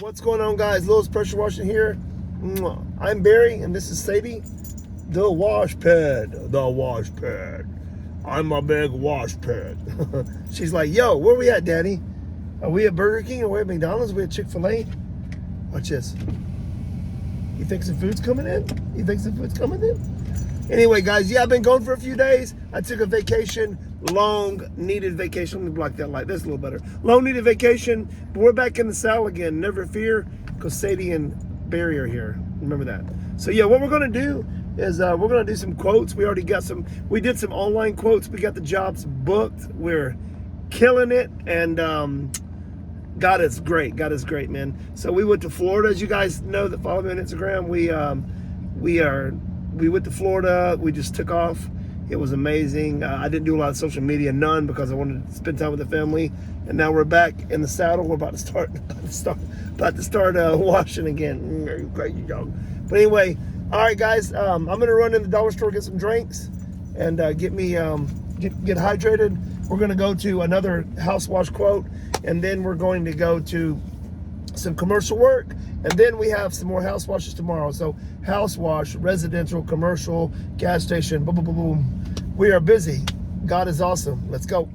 What's going on, guys? Lewis Pressure Washing here. I'm Barry, and this is Sadie. The wash pad. The wash pad. I'm a big wash pad. She's like, yo, where we at, Daddy? Are we at Burger King? Or we at McDonald's? Are we at Chick-fil-A? Watch this. You think some food's coming in? You think some food's coming in? Anyway, guys, yeah, I've been gone for a few days. I took a vacation, long-needed vacation. Let me block that light. That's a little better. Long-needed vacation, but we're back in the saddle again. Never fear, because Sadie and Barry are here. Remember that. So, yeah, what we're going to do is we're going to do some quotes. We already got some. We did some online quotes. We got the jobs booked. We're killing it, and God is great. God is great, man. So we went to Florida. As you guys know that follow me on Instagram, we went to Florida. We just took off. It was amazing. I didn't do a lot of social media, none, because I wanted to spend time with the family. And now we're back in the saddle. We're about to start washing again. Crazy dog. But anyway, all right, guys. I'm gonna run in the dollar store, get some drinks, and get hydrated. We're gonna go to another house wash quote, and then we're going to go to some commercial work, and then we have some more house washes tomorrow. So house wash, residential, commercial, gas station, boom, boom, boom, boom. We are busy. God is awesome. Let's go.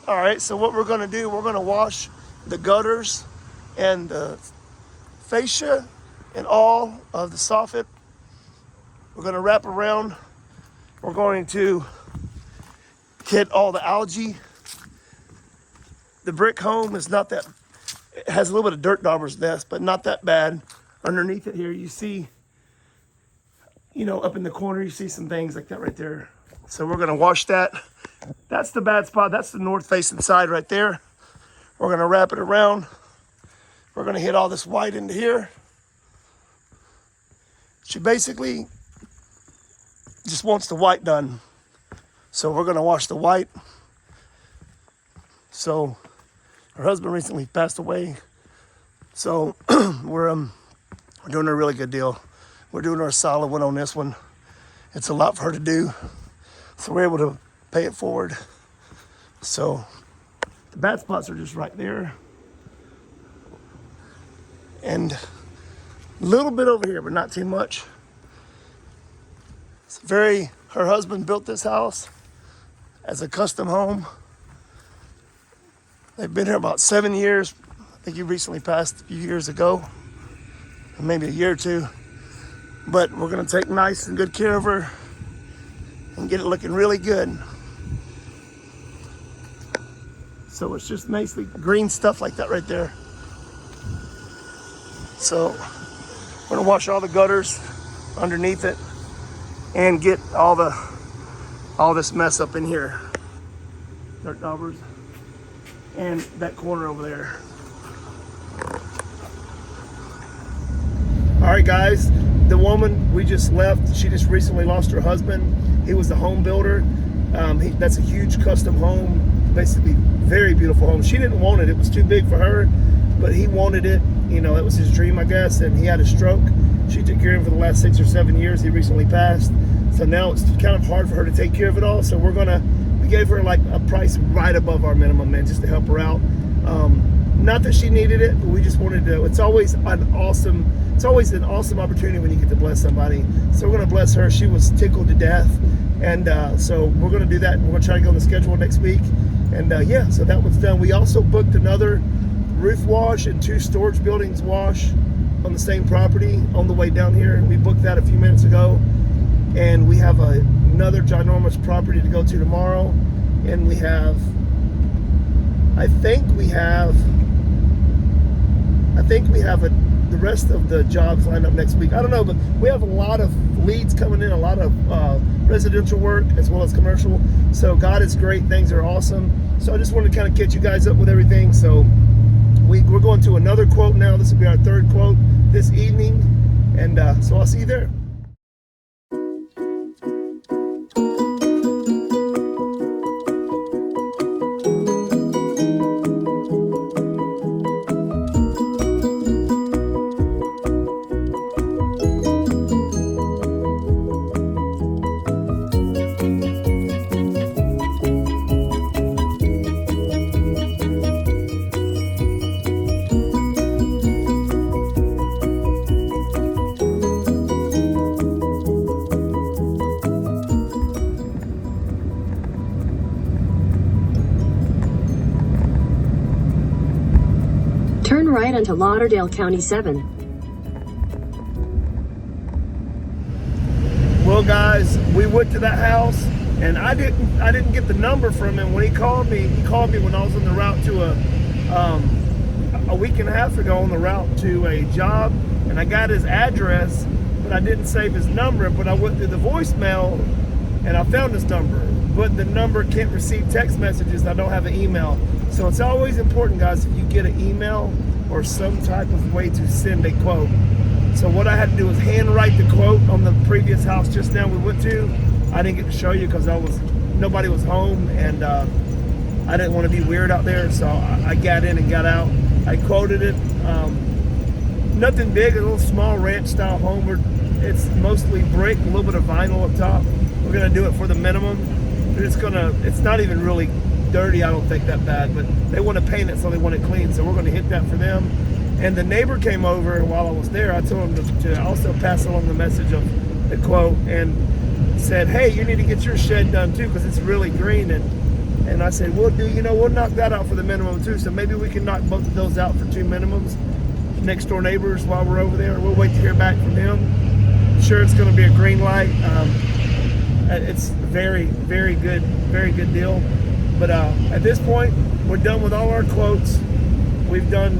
All right, so what we're gonna do, we're gonna wash the gutters and the fascia and all of the soffit. We're gonna wrap around. We're going to get all the algae. The brick home is not that, it has a little bit of dirt dauber's nest, but not that bad. Underneath it here, you see, up in the corner, you see some things like that right there. So we're gonna wash that. That's the bad spot. That's the north facing side right there. We're gonna wrap it around. We're gonna hit all this white into here. She basically just wants the white done. So we're gonna wash the white. So her husband recently passed away. So we're doing a really good deal. We're doing our solid one on this one. It's a lot for her to do. So we're able to pay it forward. So the bad spots are just right there. And a little bit over here, but not too much. It's her husband built this house as a custom home. They've been here about 7 years. I think he recently passed a few years ago, maybe a year or two. But we're gonna take nice and good care of her and get it looking really good. So it's just nicely green stuff like that right there. So we're gonna wash all the gutters underneath it and get all this mess up in here. Dirt daubers and that corner over there. All right, guys, the woman we just left, she just recently lost her husband. He was a home builder. That's a huge custom home, basically very beautiful home. She didn't want it. It was too big for her, but he wanted it. It was his dream, I guess, and he had a stroke. She took care of him for the last 6 or 7 years. He recently passed. So now it's kind of hard for her to take care of it all. So we gave her like a price right above our minimum, man, just to help her out. Not that she needed it, but we just wanted to. It's always an awesome opportunity when you get to bless somebody. So we're gonna bless her. She was tickled to death. And so we're gonna do that. We're gonna try to go on the schedule next week. And yeah, so that one's done. We also booked another roof wash and 2 storage buildings wash on the same property on the way down here. We booked that a few minutes ago. And we have another ginormous property to go to tomorrow. And I think we have the rest of the jobs lined up next week. I don't know, but we have a lot of leads coming in, a lot of residential work as well as commercial. So God is great. Things are awesome. So I just wanted to kind of catch you guys up with everything. So we're going to another quote now. This will be our 3rd quote this evening. And so I'll see you there. right onto Lauderdale County 7. Well, guys, we went to that house, and I didn't get the number from him when he called me. He called me when I was on the route to a week and a half ago on the route to a job, and I got his address, but I didn't save his number. But I went through the voicemail, and I found his number. But the number can't receive text messages. I don't have an email. So it's always important, guys, if you get an email or some type of way to send a quote. So what I had to do was handwrite the quote on the previous house just now we went to. I didn't get to show you because nobody was home, and I didn't want to be weird out there. So I got in and got out. I quoted it. Nothing big, a little small ranch style home. It's mostly brick, a little bit of vinyl up top. We're gonna do it for the minimum. It's not even really dirty, I don't think that bad, but they want to paint it, so they want it clean. So we're gonna hit that for them. And the neighbor came over, and while I was there, I told him to also pass along the message of the quote and said, hey, you need to get your shed done too, because it's really green. And I said, we'll knock that out for the minimum too. So maybe we can knock both of those out for 2 minimums. Next door neighbors while we're over there. We'll wait to hear back from him. I'm sure it's going to be a green light. It's very, very good deal. But at this point, we're done with all our quotes. We got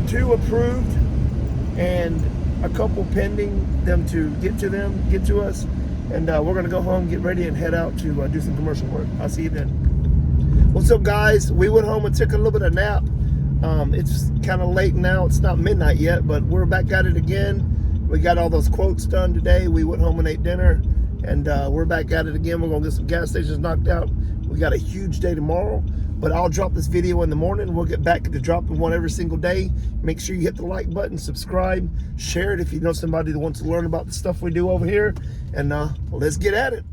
2 approved and a couple pending them to get to us. And we're gonna go home, get ready, and head out to do some commercial work. I'll see you then. What's up, guys? We went home and took a little bit of nap. It's kind of late now. It's not midnight yet, but we're back at it again. We got all those quotes done today. We went home and ate dinner, and we're back at it again. We're gonna get some gas stations knocked out. We got a huge day tomorrow, but I'll drop this video in the morning. We'll get back to dropping one every single day. Make sure you hit the like button, subscribe, share it if you know somebody that wants to learn about the stuff we do over here, and let's get at it.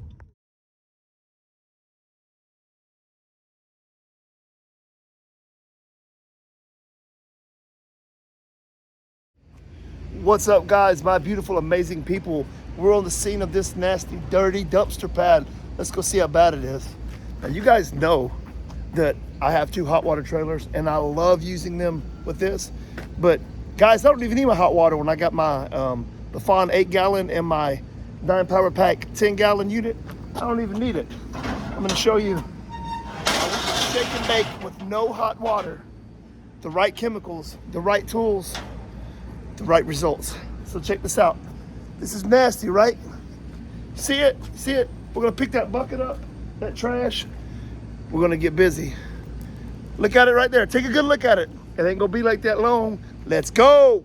What's up, guys? My beautiful, amazing people. We're on the scene of this nasty, dirty dumpster pad. Let's go see how bad it is. Now, you guys know that I have 2 hot water trailers, and I love using them with this. But guys, I don't even need my hot water when I got my the Fawn 8-gallon and my 9 Power Pack 10-gallon unit. I don't even need it. I'm going to show you. I shake and bake with no hot water, the right chemicals, the right tools, the right results. So check this out. This is nasty, right? See it? See it? We're gonna pick that bucket up, that trash. We're gonna get busy. Look at it right there. Take a good look at it. It ain't gonna be like that long. Let's go.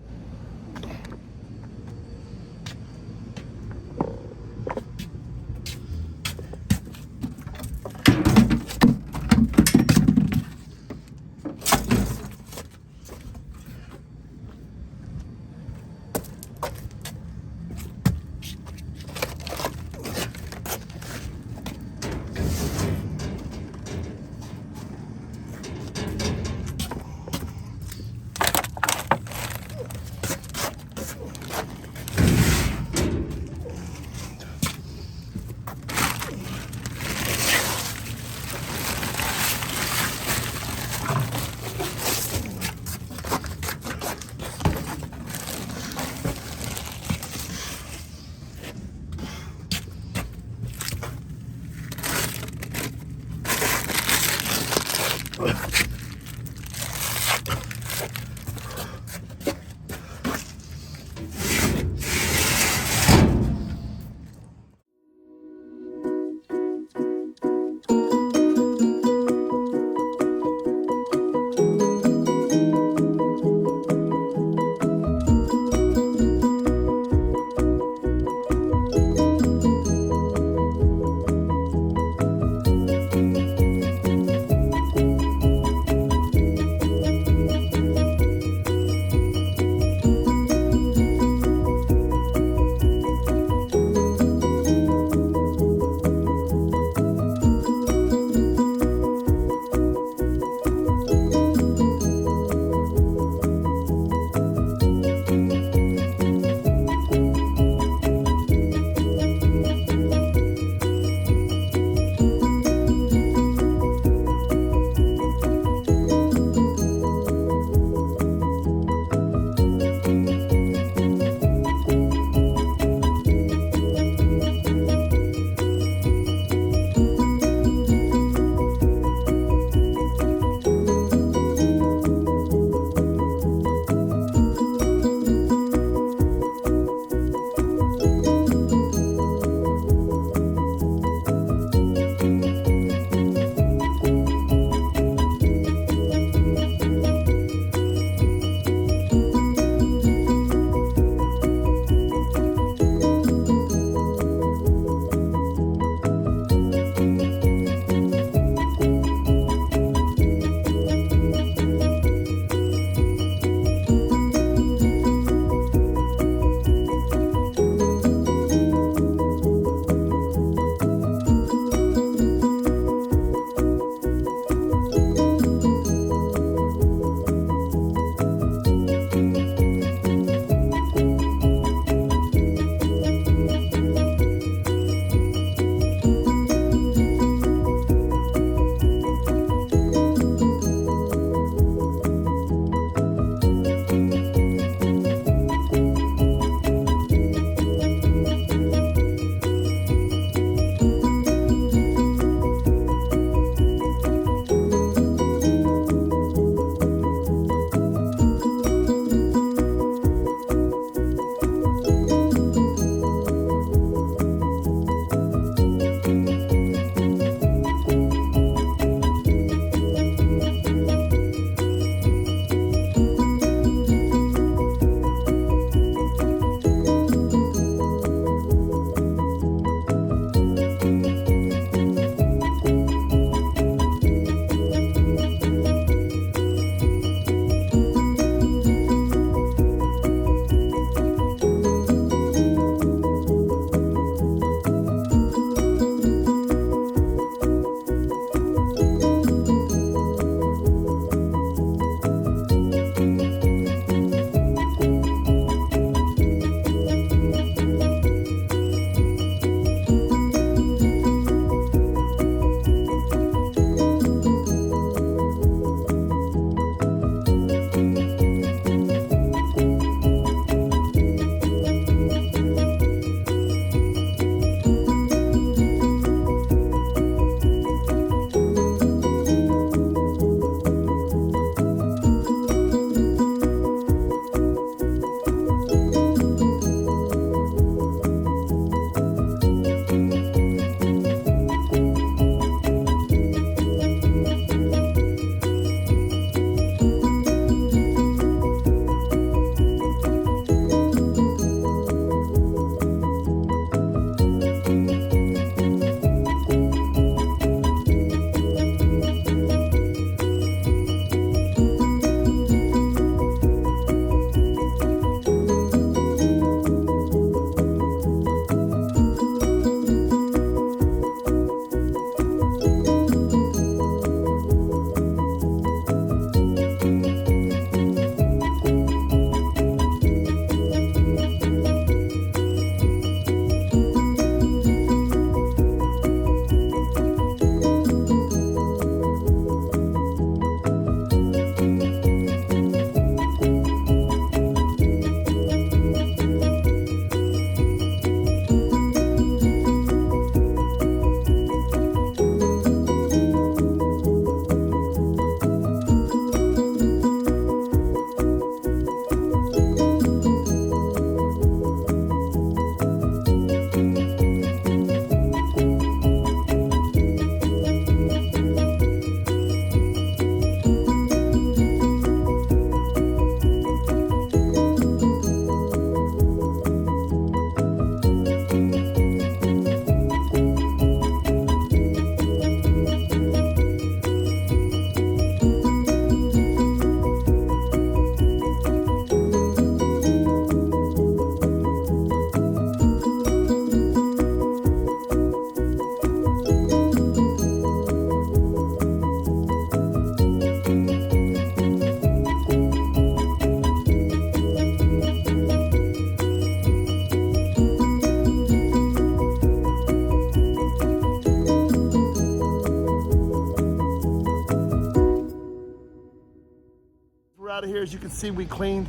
here. As you can see, we cleaned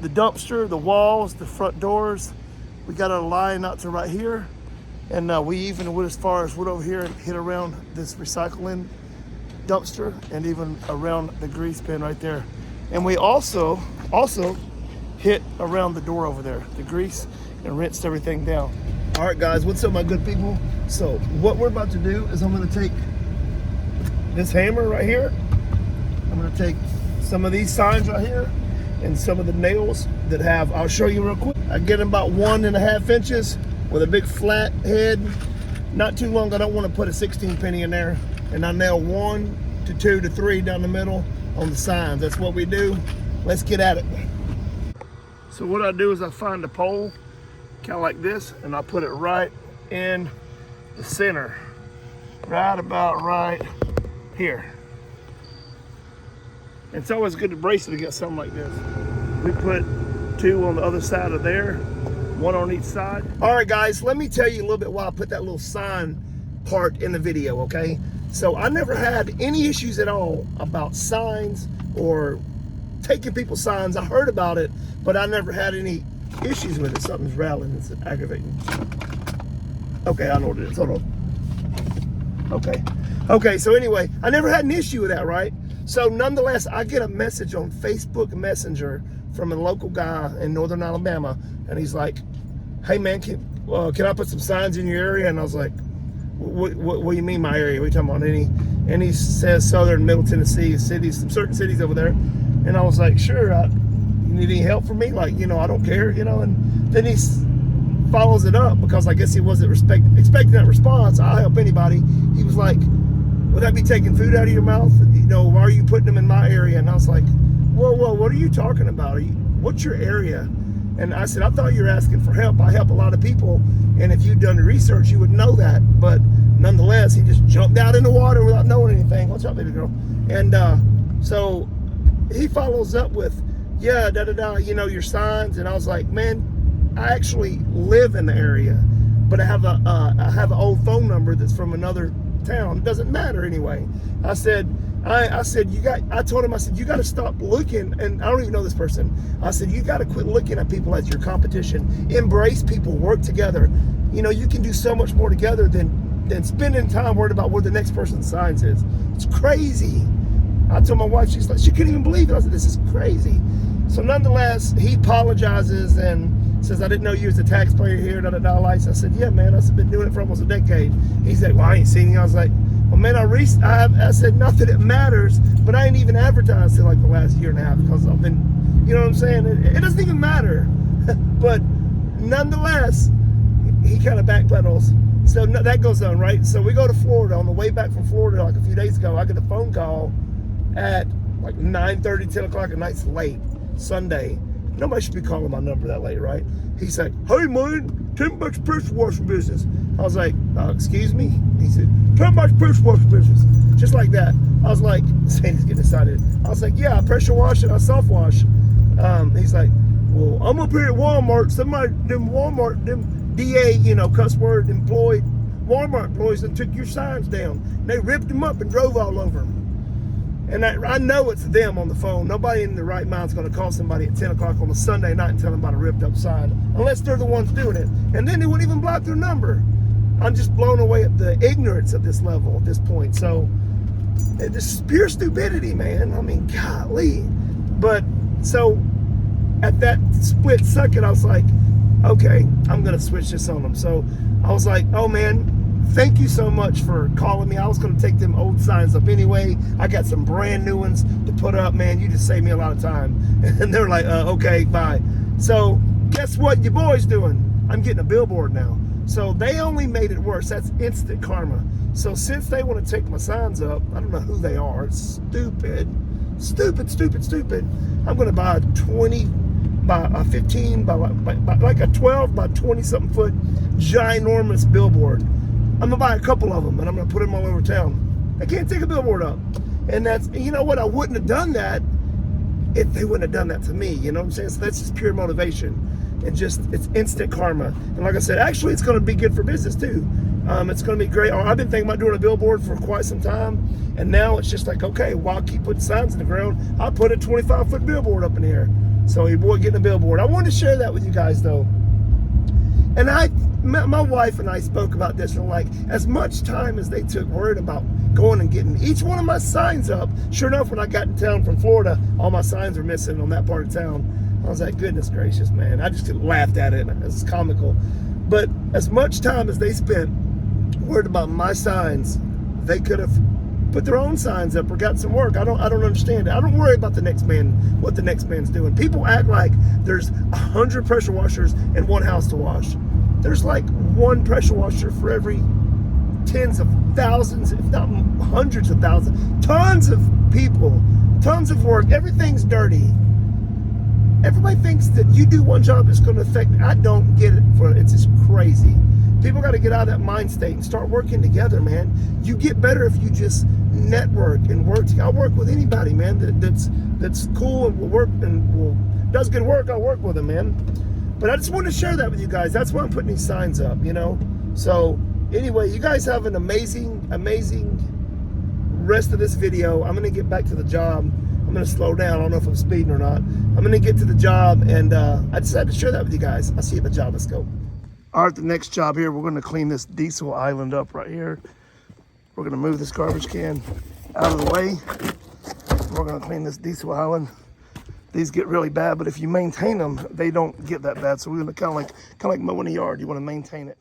the dumpster, the walls, the front doors. We got our line out to right here. And we even went as far as went over here and hit around this recycling dumpster and even around the grease pen right there. And we also hit around the door over there, the grease, and rinsed everything down. All right, guys, what's up, my good people? So what we're about to do is I'm gonna take this hammer right here. I'm gonna take some of these signs right here and some of the nails that have, I'll show you real quick. I get them about 1.5 inches with a big flat head. Not too long, I don't wanna put a 16 penny in there. And I nail 1 to 2 to 3 down the middle on the signs. That's what we do. Let's get at it. So what I do is I find a pole, kind of like this, and I put it right in the center, right about right here. It's always good to brace it against something like this. We put 2 on the other side of there, 1 on each side. All right, guys, let me tell you a little bit why I put that little sign part in the video, okay? So I never had any issues at all about signs or taking people's signs. I heard about it, but I never had any issues with it. Something's rattling, it's aggravating. Okay, I know what it is, hold on. Okay, so anyway, I never had an issue with that, right? So nonetheless, I get a message on Facebook Messenger from a local guy in Northern Alabama, and he's like, hey man, can I put some signs in your area? And I was like, what do you mean my area? What are you talking about? And he says Southern Middle Tennessee, some certain cities over there. And I was like, sure, you need any help from me? Like, I don't care, and then he follows it up because I guess he wasn't expecting that response. I'll help anybody. He was like, would that be taking food out of your mouth? Why are you putting them in my area? And I was like, whoa, what are you talking about? What's your area? And I said, I thought you were asking for help. I help a lot of people. And if you'd done the research, you would know that. But nonetheless, he just jumped out in the water without knowing anything. Watch out, baby girl. And so he follows up with, yeah, your signs. And I was like, man, I actually live in the area, but I have an old phone number that's from another town. It doesn't matter anyway. I said, I told him, I said, you got to stop looking, and I don't even know this person. I said, you got to quit looking at people as your competition. Embrace people, work together. You can do so much more together than spending time worried about where the next person's signs is. It's crazy. I told my wife, she couldn't even believe it. I said, this is crazy. So nonetheless, he apologizes and says, I didn't know you was a taxpayer here, lights. I said, yeah, man, I've been doing it for almost a decade. He said, well, I ain't seen you. I was like, well, man, I said, not that it matters, but I ain't even advertised in like the last 1.5 years because I've been, you know what I'm saying? It doesn't even matter. But nonetheless, he kind of backpedals. So that goes on, right? So we go to Florida. On the way back from Florida, like a few days ago, I get a phone call at like 9:30, 10 o'clock at night. It's late, Sunday. Nobody should be calling my number that late, right? He's like, hey man, $10 pressure washing business. I was like, excuse me? He said, $10 pressure washing business. Just like that. I was like, saying he's getting excited. I was like, yeah, I pressure wash and I soft wash. He's like, well, I'm up here at Walmart. Them DA, cuss word employed Walmart employees that took your signs down. They ripped them up and drove all over them. And I know it's them on the phone. Nobody in their right mind is going to call somebody at 10 o'clock on a Sunday night and tell them about a ripped up sign, unless they're the ones doing it. And then they wouldn't even block their number. I'm just blown away at the ignorance of this level at this point. So this is pure stupidity, man. I mean, golly. But so at that split second, I was like, okay, I'm going to switch this on them. So I was like, oh man, thank you so much for calling me. I was going to take them old signs up anyway. I got some brand new ones to put up, man. You just saved me a lot of time. And they're like, okay, bye. So guess what your boy's doing? I'm getting a billboard now. So they only made it worse. That's instant karma. So since they want to take my signs up, I don't know who they are. It's stupid. I'm going to buy a 20 by a 15 by like a 12 by 20 something foot ginormous billboard. I'm gonna buy a couple of them and I'm gonna put them all over town. I can't take a billboard up. And that's, you know what, I wouldn't have done that if they wouldn't have done that to me, you know what I'm saying? So that's just pure motivation. And just, it's instant karma. And like I said, actually it's gonna be good for business too. It's going to be great. I've been thinking about doing a billboard for quite some time, and now it's just like, okay, while I keep putting signs in the ground, I'll put a 25-foot billboard up in here. So your boy getting a billboard. I wanted to share that with you guys though. And my wife and I spoke about this, and like, as much time as they took worried about going and getting each one of my signs up, sure enough, when I got in town from Florida, all my signs were missing on that part of town. I was like, goodness gracious, man. I just laughed at it. It's comical. But as much time as they spent worried about my signs, they could have put their own signs up or got some work. I don't understand it. I don't worry about the next man, what the next man's doing. People act like there's 100 pressure washers in one house to wash. There's like one pressure washer for every tens of thousands, if not hundreds of thousands, tons of people, tons of work. Everything's dirty. Everybody thinks that you do one job, it's going to affect me. I don't get it. It's just crazy. People got to get out of that mind state and start working together, man. You get better if you just network and work together. I'll work with anybody, man, that's cool and will work and does good work. I'll work with them, man. But I just wanted to share that with you guys. That's why I'm putting these signs up, you know. So anyway, you guys have an amazing rest of this video. I'm going to get back to the job. I'm going to slow down. I don't know if I'm speeding or not. I'm going to get to the job, and I decided to share that with you guys. I'll see you at the job. Let's go. All right, the next job here, we're going to clean this diesel island up right here. We're going to move this garbage can out of the way. We're going to clean this diesel island. These get really bad, but if you maintain them, they don't get that bad. So we're going to kind of like mowing a yard. You want to maintain it.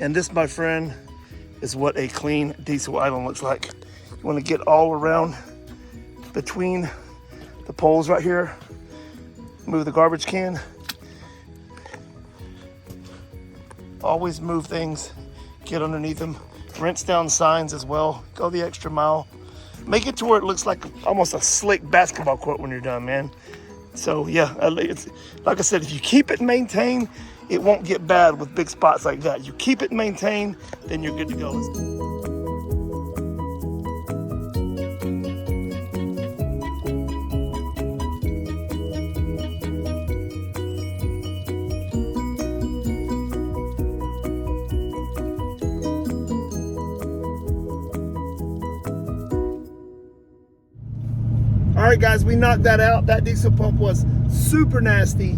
And this, my friend, is what a clean diesel island looks like. You want to get all around between the poles right here. Move the garbage can. Always move things. Get underneath them. Rinse down signs as well. Go the extra mile. Make it to where it looks like almost a slick basketball court when you're done, man. So yeah, it's, like I said, if you keep it maintained, it won't get bad with big spots like that. You keep it maintained, then you're good to go. All right, guys, we knocked that out. That diesel pump was super nasty.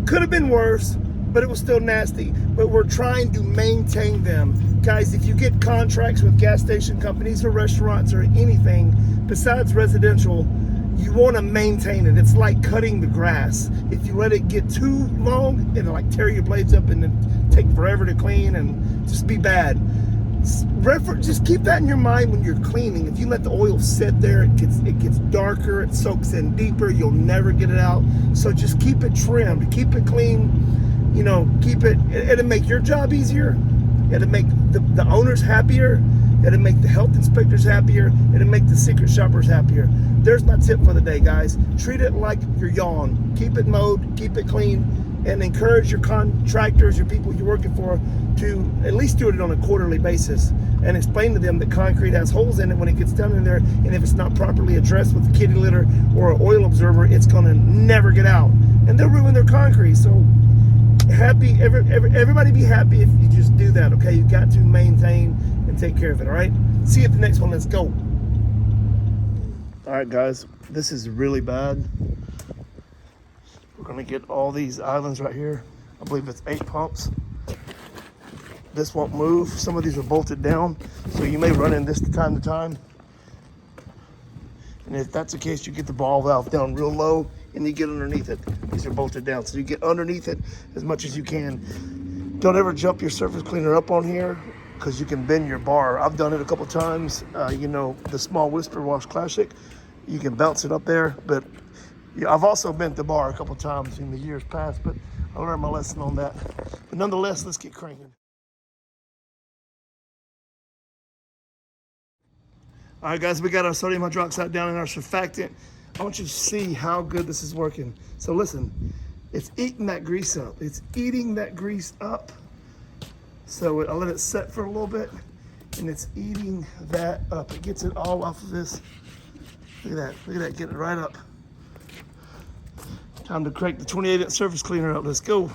Could have been worse, but it was still nasty. But we're trying to maintain them. Guys, if you get contracts with gas station companies or restaurants or anything besides residential, you want to maintain it. It's like cutting the grass. If you let it get too long, it'll like tear your blades up and then take forever to clean and just be bad. Just keep that in your mind when you're cleaning. If you let the oil sit there, it gets darker, it soaks in deeper, you'll never get it out. So just keep it trimmed, keep it clean, you know, it'll make your job easier, it'll make the owners happier, it'll make the health inspectors happier, it'll make the secret shoppers happier. There's my tip for the day, guys. Treat it like your yawn. Keep it mowed, keep it clean, and encourage your contractors, your people you're working for, to at least do it on a quarterly basis and explain to them that concrete has holes in it when it gets down in there, and if it's not properly addressed with a kitty litter or an oil absorber, it's gonna never get out and they'll ruin their concrete. So everybody be happy if you just do that, okay? You got to maintain and take care of it, all right? See you at the next one. Let's go. All right, guys, this is really bad. We're gonna get all these islands right here. I believe it's 8 pumps. This won't move. Some of these are bolted down, so you may run in this from time to time. And if that's the case, you get the ball valve down real low and you get underneath it. These are bolted down, so you get underneath it as much as you can. Don't ever jump your surface cleaner up on here because you can bend your bar. I've done it a couple times. You know, the small Whisper Wash Classic, you can bounce it up there, but yeah, I've also bent the bar a couple times in the years past, but I learned my lesson on that. But nonetheless, let's get cranking. All right, guys, we got our sodium hydroxide down in our surfactant. I want you to see how good this is working. So listen, it's eating that grease up. It's eating that grease up. So I let it set for a little bit, and it's eating that up. It gets it all off of this. Look at that. Look at that, getting it right up. Time to crank the 28-inch surface cleaner up. Let's go.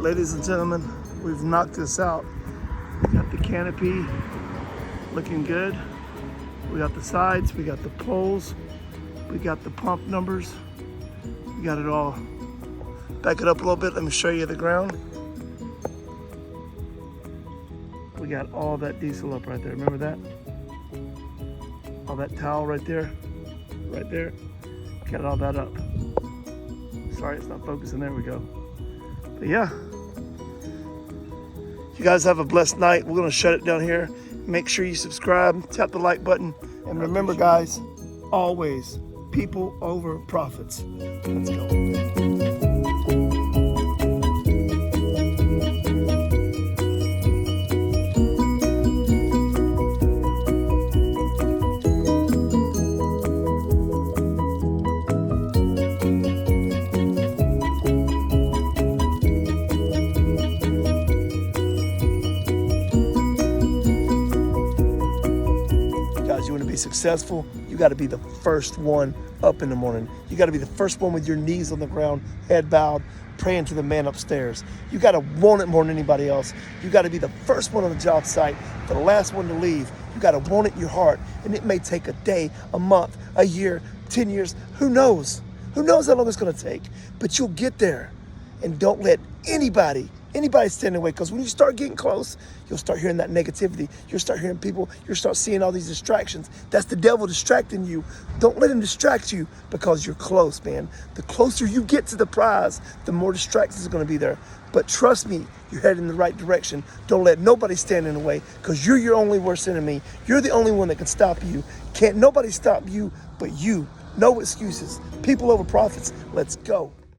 ladies and gentlemen, we've knocked this out. We got the canopy looking good. We got the sides, we got the poles, we got the pump numbers. We got it all. Back it up a little bit, let me show you the ground. We got all that diesel up right there, remember that? All that towel right there, got all that up. Sorry, it's not focusing, there we go. But yeah, you guys have a blessed night. We're gonna shut it down here. Make sure you subscribe, tap the like button, and remember guys, always people over profits. Let's go. You want to be successful, you got to be the first one up in the morning. You got to be the first one with your knees on the ground, head bowed, praying to the man upstairs. You got to want it more than anybody else. You got to be the first one on the job site, the last one to leave. You got to want it in your heart. And it may take a day, a month, a year, 10 years. Who knows? Who knows how long it's going to take? But you'll get there. And don't let anybody stand in the way, because when you start getting close, you'll start hearing that negativity. You'll start hearing people, you'll start seeing all these distractions. That's the devil distracting you. Don't let him distract you, because you're close, man. The closer you get to the prize, the more distractions are going to be there. But trust me, you're headed in the right direction. Don't let nobody stand in the way, because you're your only worst enemy. You're the only one that can stop you. Can't nobody stop you but you. No excuses. People over profits. Let's go.